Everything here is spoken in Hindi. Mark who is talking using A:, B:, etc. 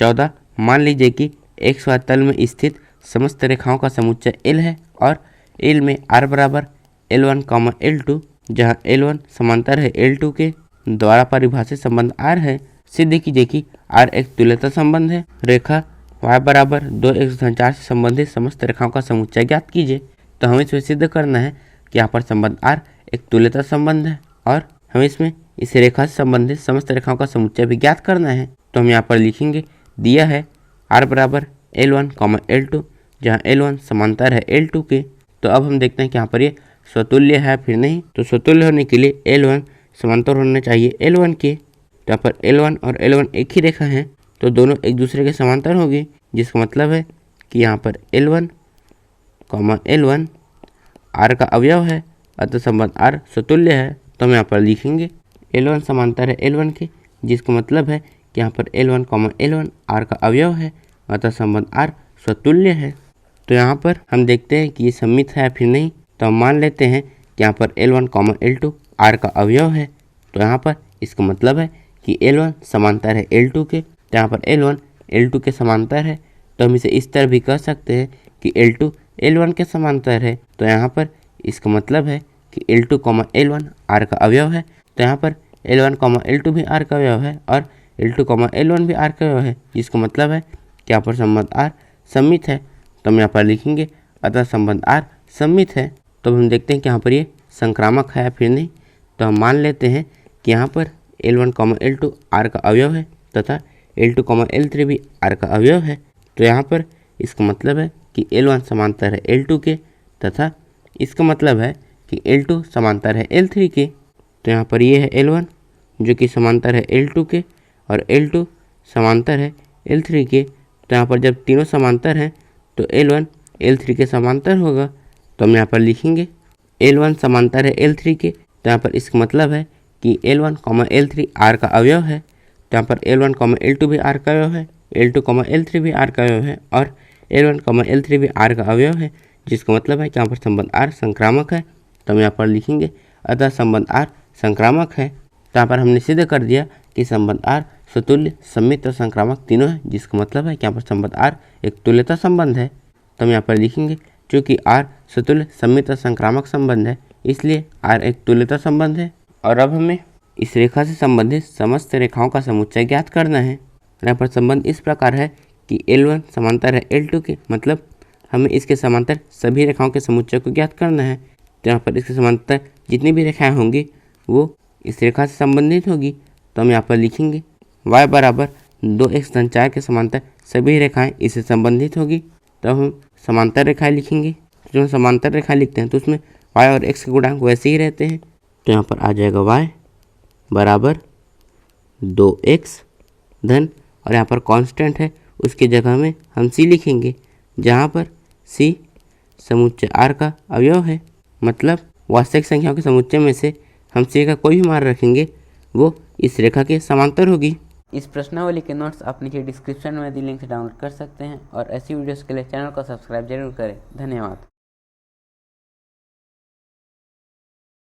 A: 14 मान लीजिए कि XY तल में स्थित समस्त रेखाओं का समुच्चय L है और L में R बराबर L1, L2 जहाँ L1 समांतर है L2 के द्वारा परिभाषित संबंध R है। सिद्ध कीजिए कि R एक तुल्यता संबंध है। रेखा y बराबर 2x धन 4 से संबंधित समस्त रेखाओं का समुच्चय ज्ञात कीजिए। तो हमें इसमें सिद्ध करना है कि यहाँ पर संबंध R एक तुल्यता संबंध है और हमें इसमें इस रेखा से संबंधित समस्त रेखाओं का समुच्चय भी ज्ञात करना है। तो हम यहाँ पर लिखेंगे, दिया है R बराबर L1, L2 जहाँ L1 समांतर है L2 के। तो अब हम देखते हैं कि यहाँ पर ये स्वतुल्य है फिर नहीं। तो स्वतुल्य होने के लिए L1 समांतर होना चाहिए L1 के। तो यहाँ पर L1 और L1 एक ही रेखा है तो दोनों एक दूसरे के समांतर होगी, जिसका मतलब है कि यहाँ पर L1, L1 R का अवयव है, अतः संबंध R स्वतुल्य है। तो हम यहाँ पर लिखेंगे L1 समांतर है L1 के, जिसका मतलब है कि यहाँ पर L1, L1 R का अवयव है, अतः संबंध R स्वतुल्य है। तो यहाँ पर हम देखते हैं कि ये सममित है फिर नहीं। तो हम मान लेते हैं कि यहाँ पर L1, L2 R का अवयव है। तो यहाँ पर इसका मतलब है कि L1 समांतर है L2 के। तो यहाँ पर L1 L2 के समांतर है। तो हम इसे इस तरह भी कह सकते हैं कि L2 L1 के समांतर है। तो यहाँ पर इसका मतलब है कि L2, L1 R का अवयव है। तो यहाँ पर L1, L2 भी R का अवयव है और L2, L1 भी R का अवयव है, जिसका मतलब है कि यहाँ पर संबंध R सममित है। तो हम यहाँ पर लिखेंगे, अतः संबंध R सममित है। तो हम देखते हैं कि यहाँ पर ये संक्रामक है फिर नहीं। तो हम मान लेते हैं कि यहाँ पर L1, L2 R का अवयव है तथा L2, L3 भी R का अवयव है। तो यहाँ पर इसका मतलब है कि L1 समांतर है L2 के तथा इसका मतलब है कि L2 समांतर है L3 के। तो यहाँ पर ये है L1 जो कि समांतर है L2 के और L2 समांतर है L3 के। तो यहाँ पर जब तीनों समांतर हैं तो L1 L3 के समांतर होगा। तो हम यहाँ पर लिखेंगे L1 समांतर है L3 के। तो यहाँ पर इसका मतलब है कि L1, L3 R का अवयव है। तो यहाँ पर L1, L2 भी R का अवयव है, L2, L3 भी R का अवयव है और L1, L3 भी R का अवयव है, जिसका मतलब है कि यहाँ पर संबंध R संक्रामक है। तो हम यहाँ पर लिखेंगे, अतः संबंध R संक्रामक है। तो यहाँ पर हमने सिद्ध कर दिया कि संबंध R स्वतुल्य, सममित और संक्रामक तीनों है, जिसका मतलब है कि यहाँ पर संबंध R एक तुल्यता संबंध है। तो हम यहाँ पर लिखेंगे, चूँकि R स्वतुल्य, सममित और संक्रामक संबंध है, इसलिए R एक तुल्यता संबंध है। और अब हमें इस रेखा से संबंधित समस्त रेखाओं का समुच्चय ज्ञात करना है। यहाँ पर संबंध इस प्रकार है कि L1 समांतर है L2 के, मतलब हमें इसके समांतर सभी रेखाओं के समुच्चय को ज्ञात करना है। तो यहाँ पर इसके समांतर जितनी भी रेखाएं होंगी वो इस रेखा से संबंधित होगी। तो हम यहाँ पर लिखेंगे y बराबर 2x धन 4 के समांतर सभी रेखाएं इससे संबंधित होगी। तो हम समांतर रेखाएं लिखेंगे। तो जब हम समांतर रेखाएं लिखते हैं तो उसमें y और x के गुणांक वैसे ही रहते हैं। तो यहाँ पर आ जाएगा y बराबर 2x धन, और यहाँ पर कांस्टेंट है उसकी जगह में हम c लिखेंगे, जहाँ पर c समुच्चय R का अवयव है। मतलब वास्तविक संख्याओं के समुच्चय में से हम c का कोई भी मान रखेंगे वो इस रेखा के समांतर होगी। इस प्रश्नावली के नोट्स आप नीचे डिस्क्रिप्शन में दी लिंक से डाउनलोड कर सकते हैं और ऐसी वीडियोस के लिए चैनल को सब्सक्राइब जरूर करें। धन्यवाद।